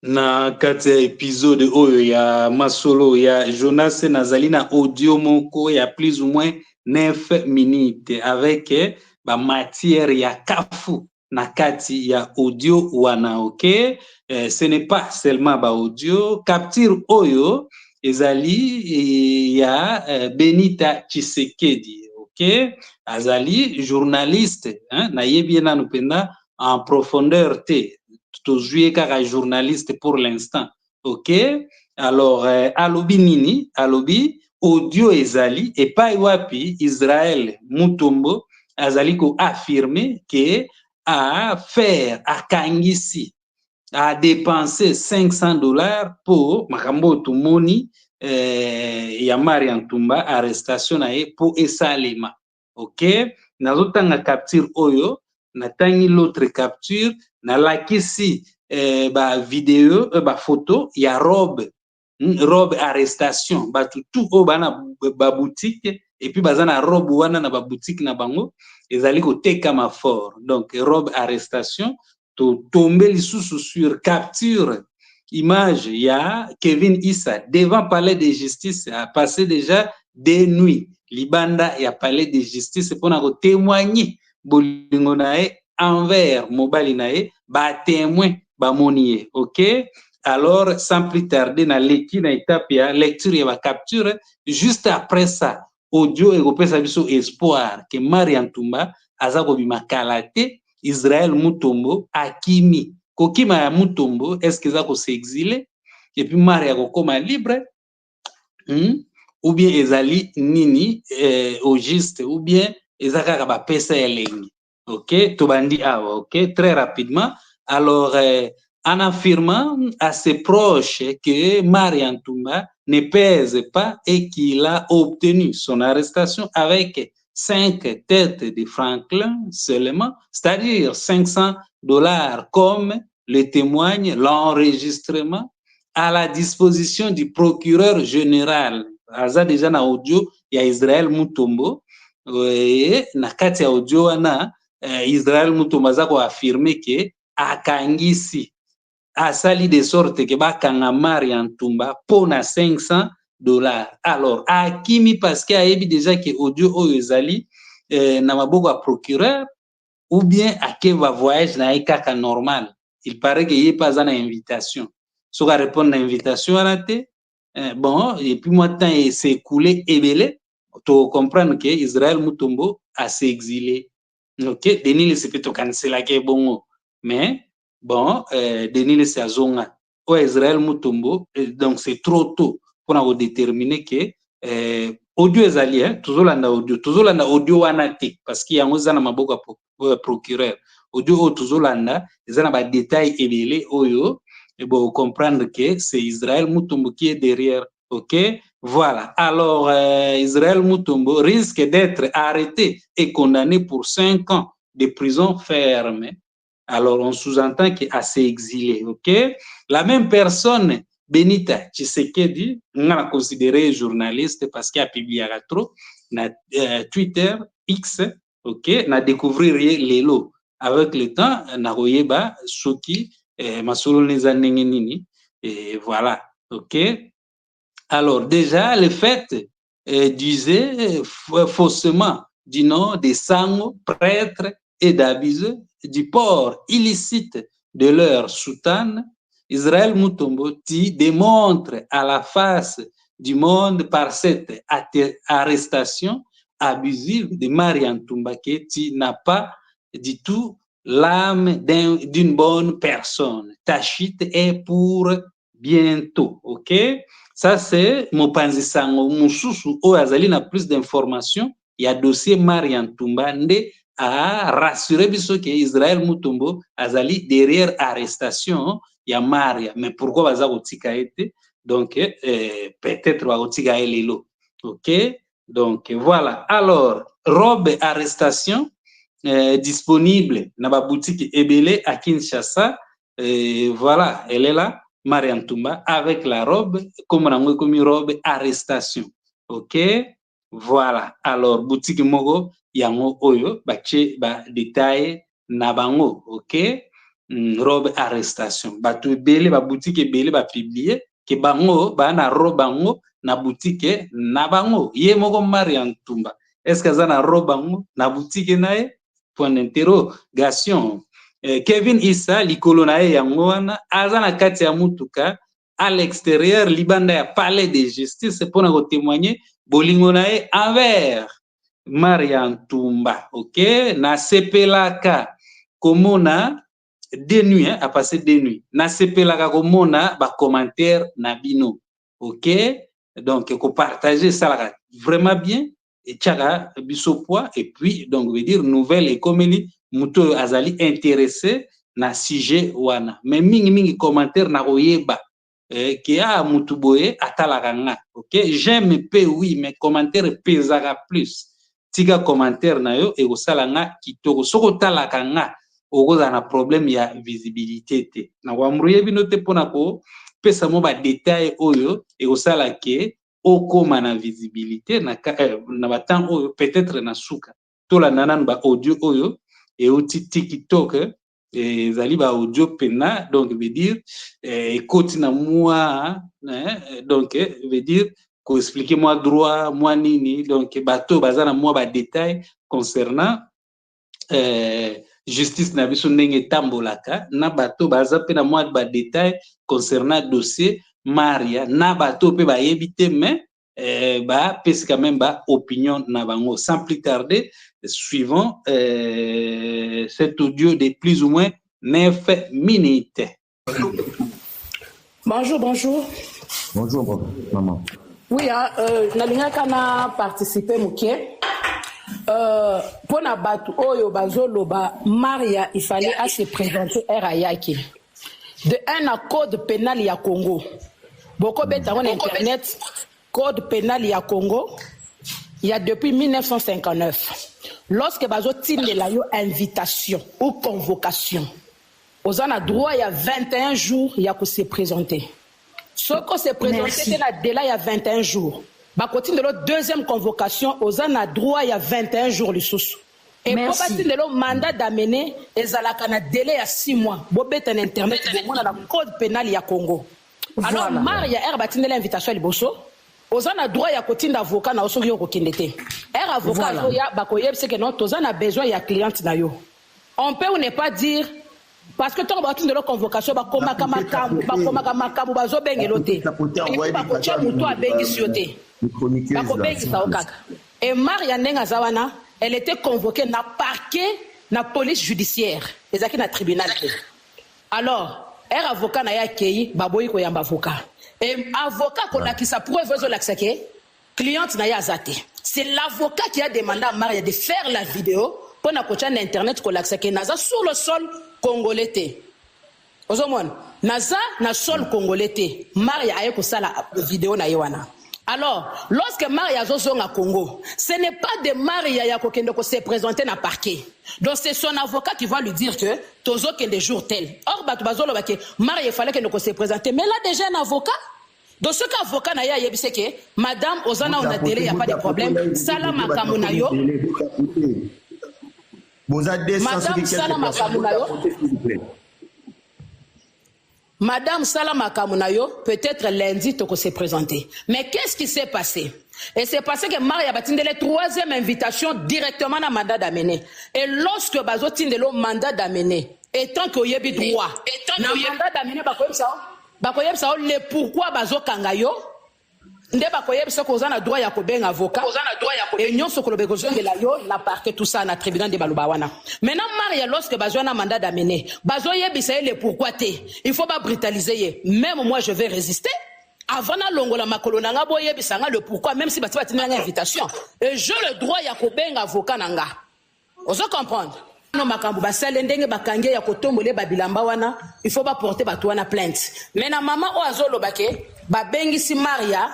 Na kati ya épisode oyo ya masolo ya Jonas nazali na audio moko ya plus ou moins 9 minutes avec ba matière ya kafu na kati ya audio wana, ok. Ce n'est pas seulement ba audio capture oyo ezali ya Benita Tshisekedi, ok. Azali journaliste nayebi nanu penda en profondeur te, tozwi kaka journaliste pour l'instant, ok. Alors alobi nini, alobi audio ezali epai wapi Israël Mutombo azali ko affirmer que a faire akangisi a dépenser $500 pour makambo tumoni ya Mari Ntumba arrestation na ye pour esalema, ok. Nazotanga capture oyo natangi l'autre capture nalakisi ba video ba photo ya robe arrestation batu tout oyo bana ba boutique et puis baza na robe wana na ba boutique na bango ezali kotekama fort, donc robe arrestation tombe lisusu sur capture image ya Kevin Issa devant palais de justice, a passé déjà des nuits libanda ya palais de justice mpona kotémoigner bolingo na ye envers mobali na ye batémoin bamoni ye, ok. Alors sans plus tarder naleki na étape ya lecture ya bacapture. Juste après ça audio ekopesa biso espoir ke Mari Ntumba aza kobima kala te, Israël Mutombo akimi. Kokima ya Mutombo eske eza kose exile et puis Mari akokoma libre ou bien ezali nini au juste, ou bien eza kaka bapesa elengi, ok. Tobandi awa, ok, très rapidement. Alors en affirmant à ses proches que Mari Ntumba ne pèse pas et qu'il a obtenu son arrestation avec 5 têtes de Franklin seulement, c'est-à-dire $500 comme le témoigne l'enregistrement à la disposition du procureur général. Aza déjà na audio ya Israël Mutombo na kati ya audio wana Israël Mutombo aza koaffirme ke akangisi asali de sorte ke bakanga Mari Ntumba pona $500. Alors akimi parce que ayebi déjà ke audio oyo ezali na maboko ya procureur, ou bien ake va voyage na ye kaka normal. Il paraît que ye pa aza na invitation, soki arépondre na invitation wana te bon, et puis moi temps s'est écoulé ebele tocomprendre que Israël Mutombo ase exilé, ok. Denis Lesepe tokandiselaki ebongo mais bon Denis Lese azonga oyo Israël Mutombo, donc c'est trop tôt mpona kodéterminer ke audio ezali tozolanda audio wana te parce que yango eza na maboko ya procureur. Audio oyo tozolanda eza na badetail ebele oyo bon comprendre que c'est Israël Mutombo qui est derrière, ok. Voilà. Alors Israël Mutombo risque d'être arrêté et condamné pour 5 ans de prison ferme. Alors on sous-entend qu'il a s'est exilé, ok. La même personne Benita Tshisekedi nga na considéré journaliste parce qu'il a publié trop na Twitter X, ok. Na découvrir lelo avec le temps na koyeba soki masolo neza ndenge nini, et voilà, ok. Alors déjà le fait disait faussement du nom des sangs prêtres et d'abuser du port illicite de leur soutane, Israël Mutombo démontre à la face du monde par cette arrestation abusive de Mari Ntumba que tu n'as pas du tout l'âme d'une bonne personne. Ta chute est pour bientôt, ok. Ça c'est mopanzi sango mususu oyo azali na plus d'information ya dossier Mari Ntumba nde a rassuré biso ke Israël Mutombo azali derrière arrestation ya Maria, mais pourquoi baza kotika ye te, donc peut-être bakotika ye lelo, ok. Donc voilà. Alors robe arrestation disponible na ba boutique ebele à Kinshasa, voilà, elle est là, Mari Ntumba avec la robe comme nango ekomi robe arrestation, ok. Voilà. Alors boutique moko yango oyo batie ba détail na bango, ok. robe arrestation. Bato ebele ba boutique ebele ba publier ke bango ba na robe bango na boutique na bango. Ye moko Maria Ntumba. Est-ce que ça na robe bango na boutique na ye? Point d'interrogation. Kevin Issa likolo na ye yango wana aza na kati ya mutuka à l'extérieur libanda ya palais de justice pona ko témoigner bolingo na ye envers Maria Ntumba. OK, na sepelaka komona deux nuits, à passer deux nuits. Na sepelaka komona ba commentaire na bino. OK, donc ko partager ça vraiment bien et tchaka biso poids et puis donc veut dire nouvelle et comme ni muto azali intéressé na sujet wana. Mais mingi commentaire na koyeba qui a mutu boye atalaka nga. OK, j'aime pe oui mais commentaire pesaka plus. Tika commentaire na yo e kosala nga kitoko soko talaka nga okoza na problème ya visibilité te na wamruye bino te pona ko pesa mo ba détail oyo e kosala ke okoma na visibilité na ba temps oyo peut-être na suka tola nananu ba audio oyo e uti TikTok ezali ba audio pena donc veut dire ekoti na moi donc veut dire ko expliquer moi droit moi nini donc bato bazana moi ba détail concernant justice na biso ndenge tambolaka na bato baza pe na moi ba détail concernant dossier Maria na bato pe ba yebite mais ba pesi quand même ba opinion na bango. Sans plus tarder, suivons cet audio de plus ou moins 9 minutes. Bonjour. Bonjour, maman. Oui, nalingaka na participer mukie. Pour na batu oyo bazoloba Maria il fallait à se présenter RAYAKI. De un à code pénal ya Congo. Beaucoup bêta on internet code pénal ya Congo. Il y a depuis 1959. Lorsque bazo tinde la yo invitation ou convocation. Aux en a droit il y a 21 jours il y a que se présenter. Ce qu'on s'est présenté c'est la délai il y a 21 jours. Bah continue de deuxième convocation aux en a droit il y a 21 jours les sous. Et pour partir de le mandat d'amener et à la délai à 6 mois. Bobet en internet on a la code pénal ya Congo. Alors Maria er batine l'invitation à Bosso. Aux en a droit il y a continue d'avocat na oso yo kokindete. Er avocat ya bakoyeb c'est que non tous en a besoin il y a cliente na yo. On peut ou ne pas dire parce que tant que de la convocation ba koma kama bazo bengelote. Ba ko tia muto a bengi siote. Ba ko bengi sa okaka. Et Maria Nenga Zawana, elle était convoquée na parquet na police judiciaire, ezaki na tribunal. Alors, er avocat na ya kei baboyi ko yamba avocat. Et avocat ko la ki sa preuve zo l'aksake, cliente na ya azate. C'est l'avocat qui a demandé à Maria de faire la vidéo pour na kocha na internet ko l'aksake naza sur le sol congolais te. Ozomon, naza na sol congolais te. Maria aye ko sala vidéo na yewana. Alors, lorsque Maria Zozong à Congo, ce n'est pas de Maria Yakokendo qui s'est présenté dans le parquet. Donc c'est son avocat qui va lui dire que Tozo est des jours tels. Or, Maria, il fallait qu'elle s'est présentée. Mais là, déjà un avocat. Donc ce qu'avocat n'a pas c'est que Madame Ozana, on a délai, il n'y a pas de problème. Salama Kamunayo. Madame Salama Kamunayo. Madame Salama Kamunayo, peut-être lundi, tu s'est présenté. Mais qu'est-ce qui s'est passé? Et c'est passé que Maria a tindé la troisième invitation directement dans le mandat d'amener. Et lorsque Bazo tindé le mandat d'amener, étant qu'il y a droit, dans le mandat d'amener, Bakoyeb ça, le pourquoi Bazo Kangayo, nde bakoyeb ça qu'on a droit à un avocat, et nous sommes le besoin de la parquet, tout ça, na tribunal de Balubawana. Maintenant, Maria, lorsque Bazo a un mandat d'amener, Bazo yebisa le pourquoi t'es. Il faut pas brutaliser. Même moi, je vais résister. Avant na longola makolo nanga boye bisanga le pourquoi, même si bati une invitation. Et j'ai le droit ya ko benga avocat nanga. Ozo comprendre. No makambu basale ndenge bakange ya kotombole babilamba wana, il faut pas porter bato wana plainte. Mais na maman o azolo bake, ba bengi si Maria.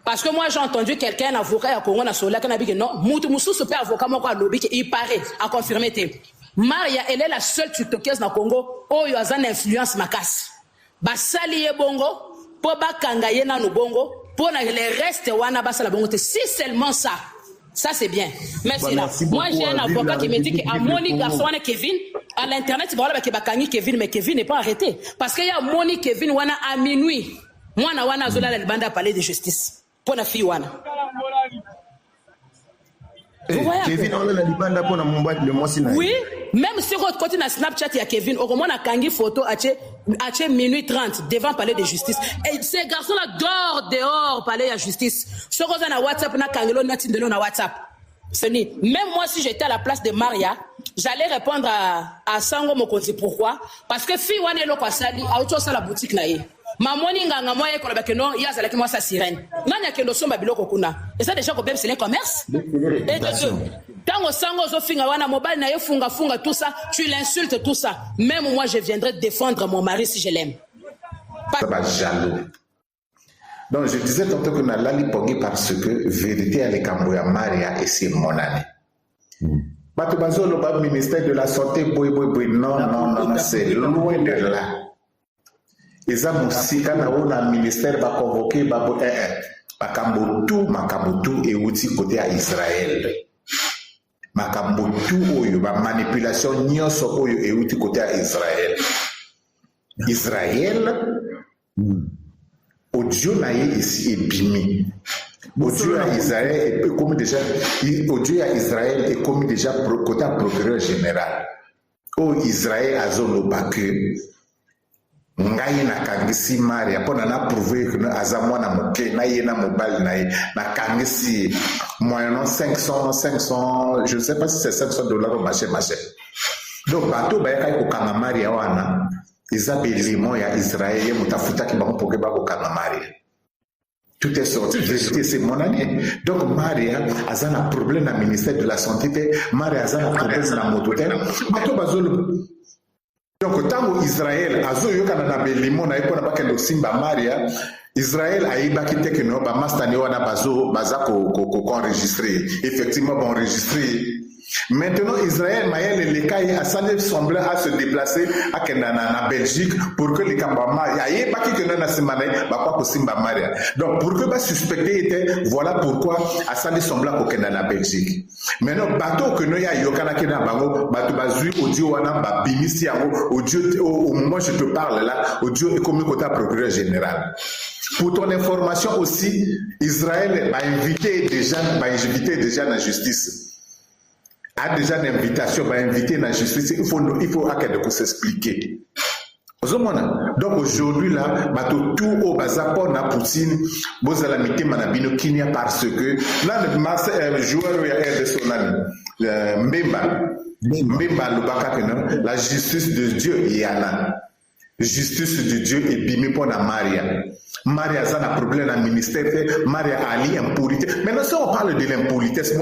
Parce que moi j'ai entendu quelqu'un, un avocat à Congo, qui a dit que non, Moutoumoussou super avocat, moi, il paraît, à confirmer. Maria, elle est la seule tiktokeuse dans le Congo, où il y a une influence macasse. Basali bongo, pour ba kangaye na no bongo, pour le reste wana basala bongo. Si seulement ça, Ça, c'est bien. Merci. Bah, merci moi, j'ai un avocat qui me dit qu'à Moni garçon, Kevin, à l'internet, il va y Kevin, mais Kevin n'est pas arrêté. Parce qu'il y a Moni Kevin, wana à minuit. Moi, wana zola le banda palais de justice. Pour la fille, wana. Kevin, on a la libanda pour la Mumbai le mois sinai. Oui, même sur votre côté dans Snapchat, il y a Kevin. Au moins, on a kangi photo à minuit 30 devant palais de justice. Et ces garçons-là dorment dehors palais de justice. Sur votre WhatsApp, on a kangelo natindelo na WhatsApp. Même moi, si j'étais à la place de Maria, j'allais répondre à Sango Mokonzi. Pourquoi? Parce que fille wane lo kwa sali, a auto sa la boutique na ye. Mamoni nganga moye ko ba non, ya zala ki moi sa sirène. Nanya kendo somba biloko kuna. Et ça déjà ko bem c'est le commerce. Et de deux. Tango Sango zo finga wana mobile na ye funga tout ça, tu l'insultes tout ça. Même moi je viendrai défendre mon mari si je l'aime. Ça va jaloux. Donc je disais tantôt que na lali poggi parce que vérité à l'Ekambouya Maria et c'est mon année. Bato bazolo ba ministère de la santé boy non c'est loin de là. Eza musika na wona ministère ba convoqué ba makambotu et outil côté à Israël. Makambotu oyo ba manipulation nyonso oyo et outil côté à Israël. Israël audio na ici est bimi. Audio à Israël est commis déjà. Audio à Israël est commis déjà côté procureur général. Au Israël a zone baku. Ngai na kangisi Maria pona na prouver que azamwa na moke na yena mobile na kangisi moyennant 500 je ne sais pas si c'est $500 au marché. Donc bateau ba yakai ko kanga Maria wana Isabelimo ya Israël mutafuta ki bango poke ba ko kanga Maria. Tout est sorti, vérité, c'est mon année. Donc, Maria a un problème dans le ministère de la Santé, Maria a un problème dans la moto. Donc, tant Israël a eu un limon, Maria, Israël a eu que nous avons enregistré. Effectivement, enregistré. Maintenant, Israël, les cas a semblé à se déplacer à Belgique pour que les Kambama, il n'y a pas qui Maria. Donc, pour que les suspectés étaient, voilà pourquoi a semblé à Belgique. Maintenant, bateau que nous y a yokana kena bango, bateau bazui audio wana ba bimisi audio au moment où je te parle là, audio est comme côté procureur général. Pour ton information aussi, Israël a invité déjà la justice. A déjà une invitation, va inviter la justice, il faut à s'expliquer. Donc aujourd'hui là, tout au bazapon na Poutine, vous allez mettre manabino Kenya parce que là le joueur de son ami, Mbemba Lubaka, la justice de Dieu yana. Justice de Dieu est bimé pour la Maria. Maria a un problème dans le ministère, Maria a l'impolitesse. Maintenant, si on parle de l'impolitesse,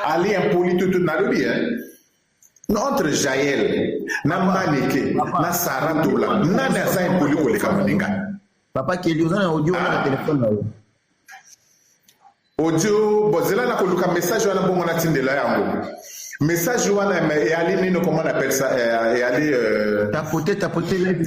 Ali impolitesse tout dans le bien. Entre Jaël, Namaneke, Nasarantoula, Nana sa impolitesse pour les Kamoninga. Papa qui est un audio dans le téléphone là. Audio, bozela na koluka message wana bongo na tindela yango. Message wana et aller nino comment on appelle ça et aller tapoter et aller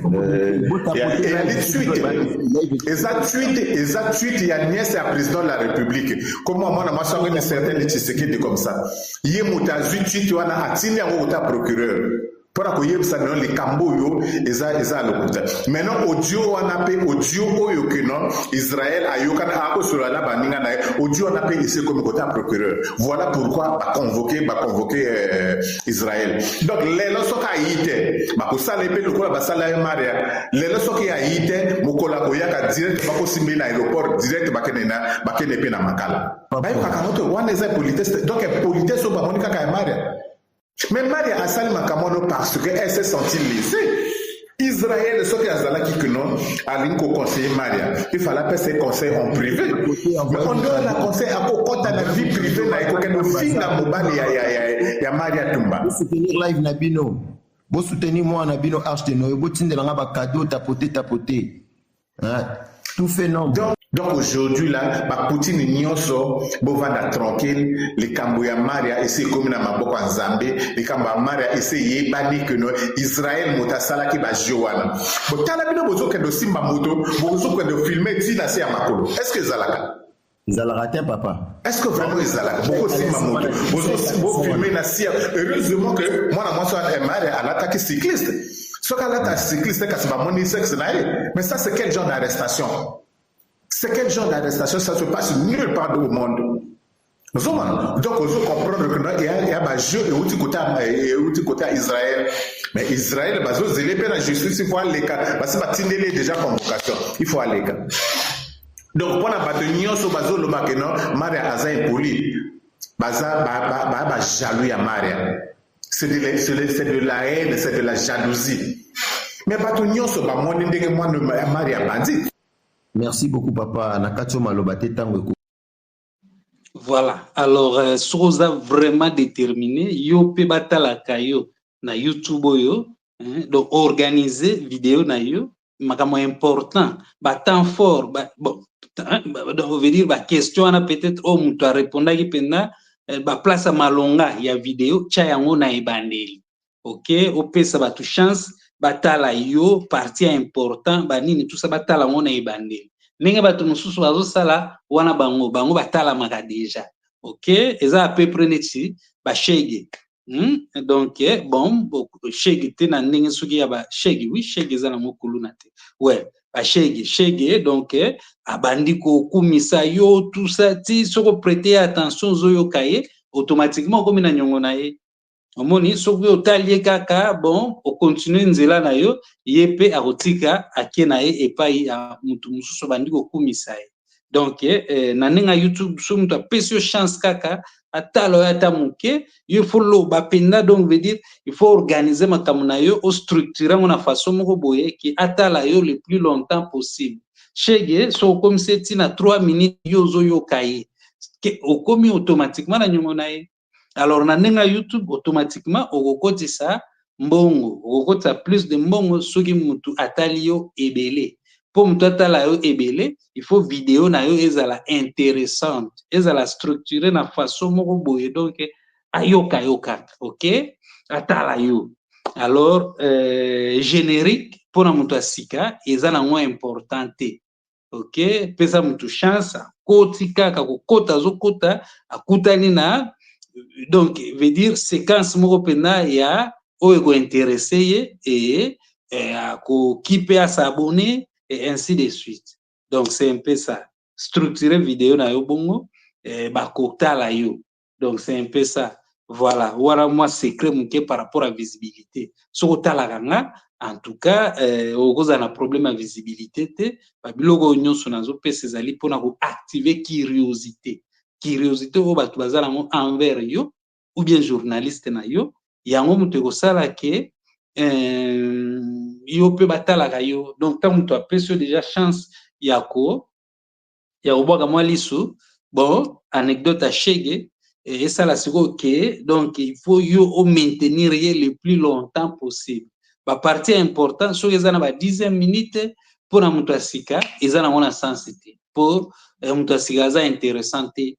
tweet il y a nièce à président de la République comment moi na machanga une certaine Tshisekedi comme ça yé mutazu tweet wana atini yango uta procureur pour accueillir ça dans les camboyo eza lokuta maintenant audio wana pe audio oyo que non Israël ayokana ako sur la baninga na audio wana pe ici comme côté procureur voilà pourquoi ba convoquer Israël donc les losoka yite ba ko sala pe lokola ba sala Maria les losoka yite mokola ko yaka direct ba ko simbi na aéroport direct ba kene pe na makala ba yo kaka moto wana eza politesse donc politesse ba monika ka Maria. Mais Maria a sali makamono parce qu'elle s'est sentie lésée. Israël, ce qui a zalaki que non, a l'inco conseiller Maria. Il fallait pas ses conseils en privé. Mais on doit la conseiller à côté de la vie privée, na eko keno fin na mobali ya Maria Tumba. Vous soutenir live Nabino. Vous soutenir moi Nabino Arche de Noé. Vous tinde la ngaba cadeau tapoter. Tout fait non. Donc aujourd'hui là, Poutine nyonso bovanda tranquille, les Kambouya Maria essaie comme na maboko en Zambie, les Kambouya Maria essaie bani que no Israël motasala ki ba Joana. Bo tala bino bozo ke do simba moto, bozo ke do filmer tina se ya makolo. Est-ce que zalaka? Ils ont raté, papa. Est-ce que vraiment ils ont raté? Beaucoup aussi Mamoudou. Vous filmez na sia. Heureusement que moi soit Mari à l'attaque cycliste. Ce qu'à l'attaque cycliste, c'est pas mon sexe naïf. Mais ça, c'est quel genre d'arrestation? C'est quel genre d'arrestation? Ça se passe nulle part au monde. Donc, on doit comprendre que il y a un jeu et outil côté Israël. Mais Israël, il y a la justice, il faut aller parce que c'est déjà convocation. Il faut aller. Donc, pour la bataille, sur bazo le makeno, Maria Aza impoli, baza jaloux à Maria. C'est de la haine, c'est de la jalousie. Mais bataille sur bamon ndenge moi Maria bandit. Merci beaucoup, papa. Nakatio malobate tango. Voilà. Alors, Soza vraiment déterminé. Yo pe batala kayo na YouTube yo. Donc, organiser vidéo na yo. Makamo important. Temps fort. Bon. Donc, on veut dire, question, on a peut-être, tu as répondu qui pena, place à malonga, il y a vidéo, tcha yango na ebandeli. Ok? Op ça va tout chance, batala yo, partie important, nini, tout ça batala yango na ebandeli. Ndenge bato mosusu bazosala wana bango batala maka déjà. Ok? Eza à peu près neti shege. Donc bon, shege te na ndenge soki ya shege, oui, shege eza na mokulu na te. Ouais, shege donc abandi ko kumisa yo tout ça ti soko prêter attention zoyo kaye automatiquement comme na nyongo na ye. Omoni soki otali kaka bon o continue nzela na yo yepe akotika ake na ye epai ya mutu mususu bandi ko kumisa ye. Donc na nenga YouTube so mutu apesi yo chance kaka atalo ata muke yo follow bapenda, donc veut dire il faut organiser makambo na yo o structurer na façon moko boye ki atala yo le plus longtemps possible. Shege so comme c'est na 3 minutes yo zo yo kaye ke okomi automatiquement na nyongo na ye. Alors na nenga YouTube automatiquement okokotisa mbongo, okokotisa plus de mbongo soki mutu atali yo ebele. Po mutu atala yo ebele, il faut vidéo na yo ezala intéressante, ezala structurée na façon moko boye, donc ayoka yoka, ok? Atala yo. Alors générique pour na mutu asika ezala moins importante. Ok? Pesa mutu chance koti kaka kokota zokota akutani na donc veut dire séquence moko pena ya oyo ko intéressé et ko kipe à s'abonner et ainsi de suite. Donc c'est un peu ça. Structurer vidéo na yo bongo bakota la yo. Donc c'est un peu ça. Voilà, voilà moi secret muke par rapport à visibilité. So tala kanga en tout cas okoza na problème à visibilité te babiloko nyonso nazo pesa ezali pona ko activer curiosité. Curiosité o bato bazala mo envers yo ou bien journaliste na yo yango mutu ekosala ke yo pe batalaka yo. Donc tant mutu apesi yo déjà chance ya kobwaka mwa lisu. Bon, anecdote à Shege et ça la siko ke donc il faut yo o maintenir le plus longtemps possible. Ba partie important so eza na ba 10 minutes pour na mutu asika eza na mona sensité pour mutu asika za intéressante.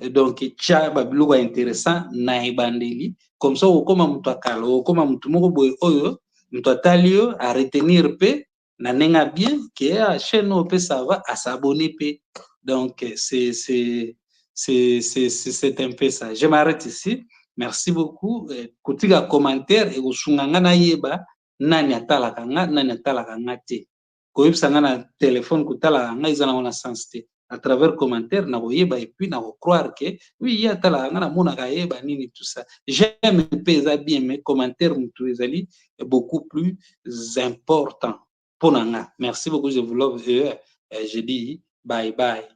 Donc tcha babiloko intéressant na ebandeli comme ça okoma mutu akala okoma mutu moko boye oyo mutu atali yo a retenir pe na nenga bien que a chaîne pe ça va à s'abonner pe. Donc c'est un peu ça. Je m'arrête ici. Merci beaucoup. Kotika commentaire et osunganga na yeba nani atalaka nga te. Koyebisa nga na téléphone kotalaka nga eza na mona sens te. À travers commentaire na koyeba et puis na croire que oui ya tala nga na mona ka yeba nini tout ça. J'aime pesa bien mais commentaire mutu ezali beaucoup plus important pour nga. Merci beaucoup, je vous love et je dis bye bye.